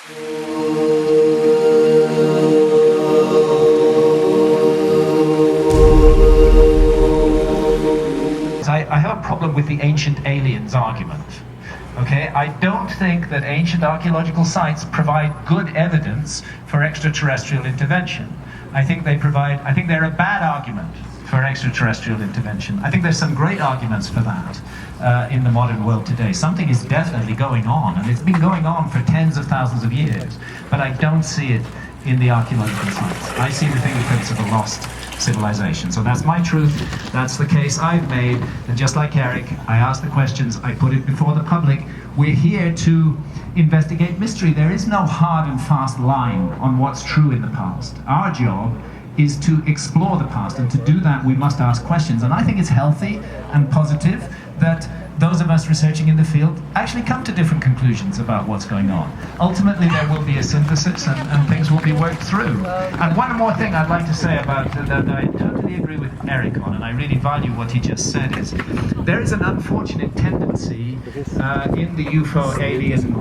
I have a problem with the ancient aliens argument. Okay, I don't think that ancient archaeological sites provide good evidence for extraterrestrial intervention. I think they're a bad argument for extraterrestrial intervention. I think there's some great arguments for that in the modern world today. Something is definitely going on, and it's been going on for tens of thousands of years, but I don't see it in the archaeological sites. I see the fingerprints of a lost civilization. So that's my truth, that's the case I've made, and just like Erich, I ask the questions, I put it before the public. We're here to investigate mystery. There is no hard and fast line on what's true in the past. Our job is to explore the past, and to do that we must ask questions. And I think it's healthy and positive that those of us researching in the field actually come to different conclusions about what's going on. Ultimately there will be a synthesis and things will be worked through. And one more thing I'd like to say about that I totally agree with Erich on, and I really value what he just said, is there is an unfortunate tendency in the UFO alien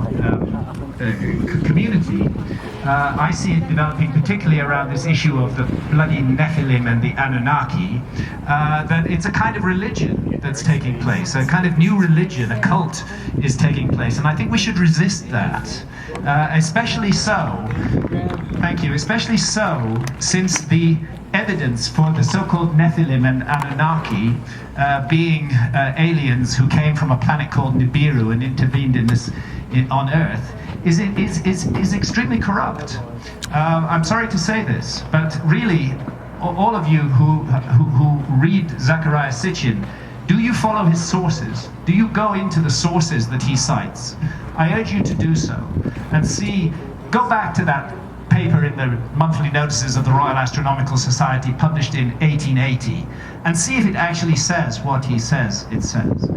community. I see it developing particularly around this issue of the bloody Nephilim and the Anunnaki, that it's a kind of religion that's taking place, a kind of new religion, a cult is taking place, and I think we should resist that, especially so, thank you, especially so since the evidence for the so-called Nephilim and Anunnaki being aliens who came from a planet called Nibiru and intervened on Earth is extremely corrupt. I'm sorry to say this, but really, all of you who read Zecharia Sitchin, do you follow his sources? Do you go into the sources that he cites? I urge you to do so and see, go back to that paper in the monthly notices of the Royal Astronomical Society published in 1880 and see if it actually says what he says it says.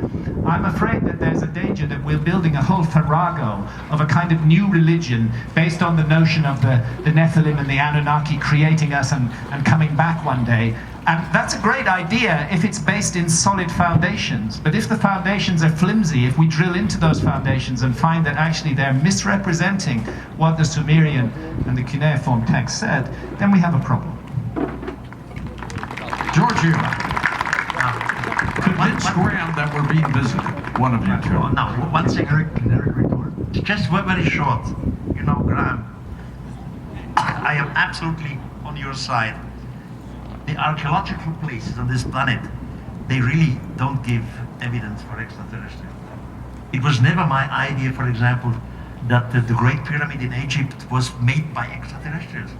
I'm afraid that there's a danger that we're building a whole farrago of a kind of new religion based on the notion of the Nephilim and the Anunnaki creating us and coming back one day. And that's a great idea if it's based in solid foundations. But if the foundations are flimsy, if we drill into those foundations and find that actually they're misrepresenting what the Sumerian and the cuneiform text said, then we have a problem. George, convince Graham that we're being visited, one of you two. Now, one thing, Erich report. Just very short. You know, Graham, I am absolutely on your side. The archaeological places on this planet, they really don't give evidence for extraterrestrials. It was never my idea, for example, that the Great Pyramid in Egypt was made by extraterrestrials.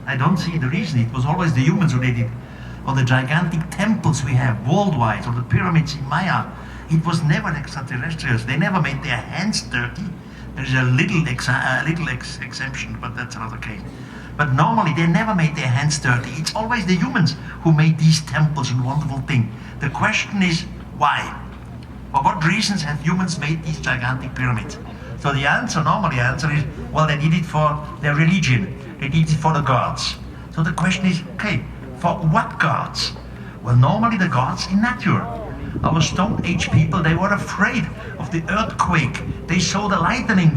I don't see the reason. It was always the humans who did it. Or the gigantic temples we have worldwide, or the pyramids in Maya, it was never extraterrestrials. They never made their hands dirty. There's a little exemption, but that's another case. But normally they never made their hands dirty. It's always the humans who made these temples and wonderful things. The question is, why? For what reasons have humans made these gigantic pyramids? So the normally answer is, well, they did it for their religion. They did it for the gods. So the question is, okay, for what gods? Well, normally the gods in nature. Our Stone Age people, they were afraid of the earthquake. They saw the lightning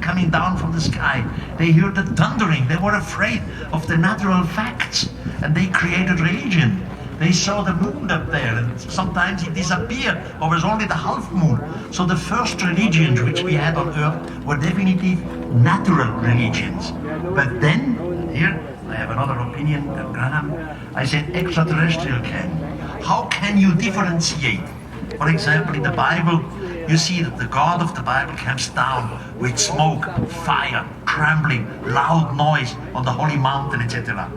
coming down from the sky. They heard the thundering. They were afraid of the natural facts, and they created religion. They saw the moon up there, and sometimes it disappeared, or was only the half moon. So the first religions which we had on Earth were definitely natural religions. But then, here, I have another opinion than Graham. I said extraterrestrial came. How can you differentiate? For example, in the Bible, you see that the God of the Bible comes down with smoke, fire, trembling, loud noise on the holy mountain, etc.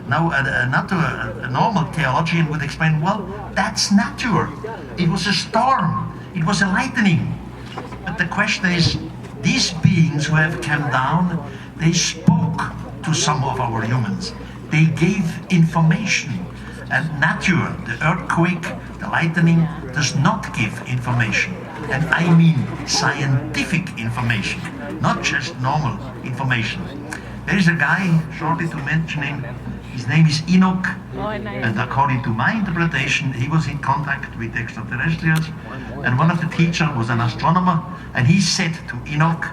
Now, a normal theologian would explain, well, that's nature. It was a storm. It was a lightning. But the question is, these beings who have come down, they spoke to some of our humans. They gave information. And nature, the earthquake, the lightning, does not give information. And I mean scientific information, not just normal information. There is a guy, shortly to mention him, his name is Enoch, and according to my interpretation, he was in contact with extraterrestrials, and one of the teachers was an astronomer, and he said to Enoch,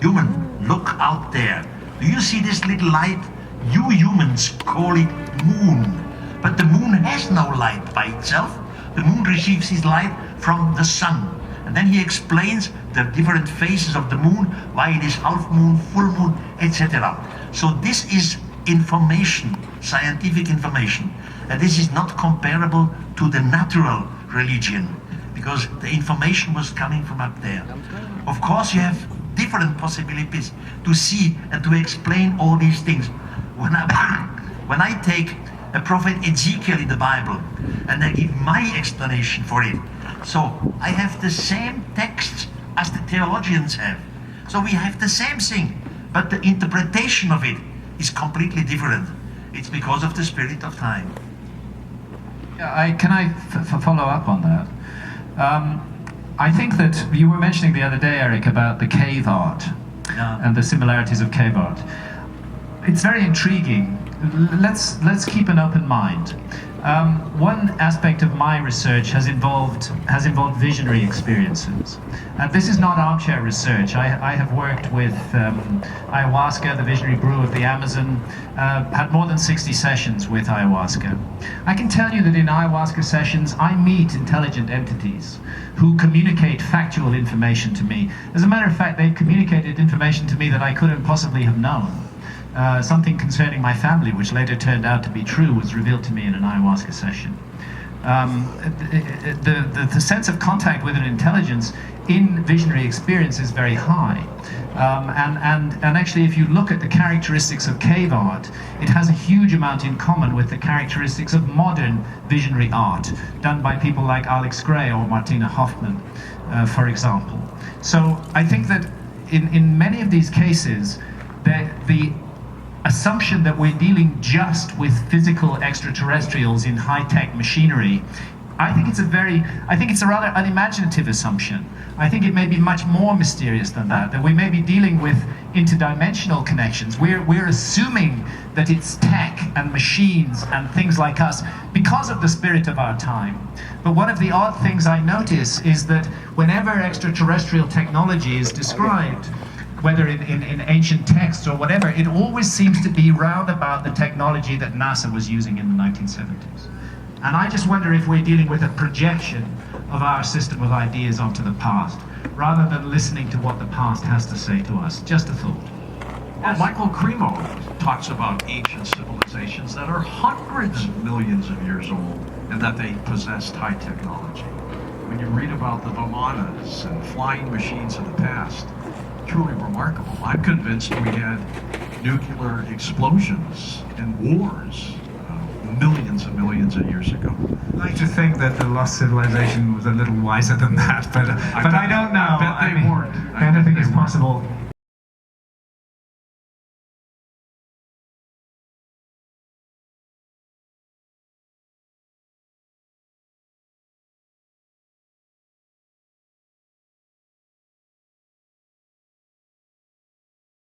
human, look out there. Do you see this little light? You humans call it moon. But the moon has no light by itself. The moon receives its light from the sun. And then he explains the different phases of the moon, why it is half moon, full moon, etc. So this is information, scientific information. And this is not comparable to the natural religion, because the information was coming from up there. Of course, you have different possibilities to see and to explain all these things. When I take a prophet Ezekiel in the Bible and I give my explanation for it, so I have the same text as the theologians have. So we have the same thing, but the interpretation of it is completely different. It's because of the spirit of time. Yeah, can I follow up on that? I think that you were mentioning the other day, Erich, about the cave art and the similarities of cave art. It's very intriguing. Let's keep an open mind. One aspect of my research has involved visionary experiences. And this is not armchair research. I have worked with ayahuasca, the visionary brew of the Amazon, had more than 60 sessions with ayahuasca. I can tell you that in ayahuasca sessions, I meet intelligent entities who communicate factual information to me. As a matter of fact, they've communicated information to me that I couldn't possibly have known. Something concerning my family, which later turned out to be true, was revealed to me in an ayahuasca session. The sense of contact with an intelligence in visionary experience is very high. And actually, if you look at the characteristics of cave art, it has a huge amount in common with the characteristics of modern visionary art, done by people like Alex Gray or Martina Hoffman, for example. So I think that in many of these cases, the assumption that we're dealing just with physical extraterrestrials in high-tech machinery, I think it's a rather unimaginative assumption. I think it may be much more mysterious than that we may be dealing with interdimensional connections. We're assuming that it's tech and machines and things like us because of the spirit of our time. But one of the odd things I notice is that whenever extraterrestrial technology is described, whether in ancient texts or whatever, it always seems to be round about the technology that NASA was using in the 1970s. And I just wonder if we're dealing with a projection of our system of ideas onto the past, rather than listening to what the past has to say to us. Just a thought. Well, Michael Cremo talks about ancient civilizations that are hundreds of millions of years old and that they possessed high technology. When you read about the Vimanas and flying machines of the past, truly remarkable. I'm convinced we had nuclear explosions and wars millions and millions of years ago. I'd like to think that the lost civilization was a little wiser than that, but I don't know. I bet they weren't. Anything is possible.